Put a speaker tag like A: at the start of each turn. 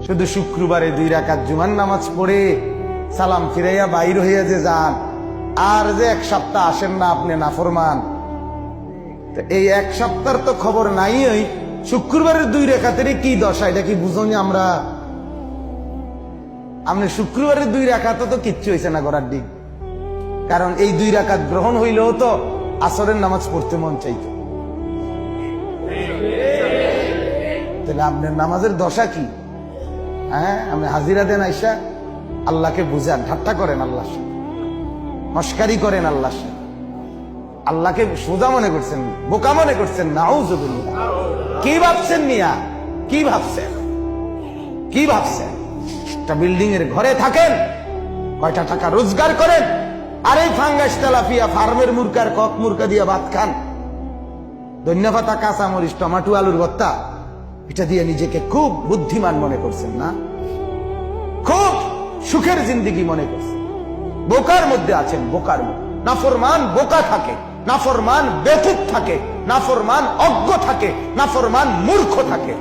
A: শুধু শুক্রবারে 2 রাকাত জুমার নামাজ পড়ে সালাম ফিরাইয়া বাইর হইয়া যে যান, আর যে 1 সপ্তাহ আসেন না আপনি নাফরমান। এই 1 সপ্তাহের তো খবর নাই। ওই শুক্রবারের 2 রাকাতের কি দশা, এটা কি বুঝনি আমরা? আপনি শুক্রবারের 2 রাকাত তো কিচ্ছু হয়েছে না করার দিক, কারণ এই 2 রাকাত গ্রহণ হইলেও তো আসরের নামাজ পড়তে মন চাইতো। তাহলে আপনার নামাজের দশা কি? হ্যাঁ, আপনি হাজিরা দেন আইসা আল্লাহকে বুঝান, ঠাট্টা করেন আল্লাহর সাথে, মস্কারি করেন আল্লাহর সাথে, আল্লাহকে সোজা মনে করছেন, বোকা মনে করছেন। নাউযুবিল্লাহ। কি ভাবছেন মিয়া? কি ভাবছেন? কি ভাবছেন? একটা বিল্ডিং এর ঘরে থাকেন, কয়টা টাকা রোজগার করেন, আর এই ফাঙ্গাস তেলাপিয়া ফার্মের মুরকার কক মুরকা দিয়া ভাত খান, ধন্যপাতা, কাঁচা মরিচ, টমাটো, আলুর ভর্তা, এটা দিয়ে নিজেকে খুব বুদ্ধিমান মনে করছেন না? খুব সুখের জিন্দেগি মনে করছেন। বোকার মধ্যে আছেন, বোকার মধ্যে। নাফরমান বোকা থাকে, নাফরমান বেকুব থাকে, নাফরমান অজ্ঞ থাকে, নাফরমান মূর্খ থাকে।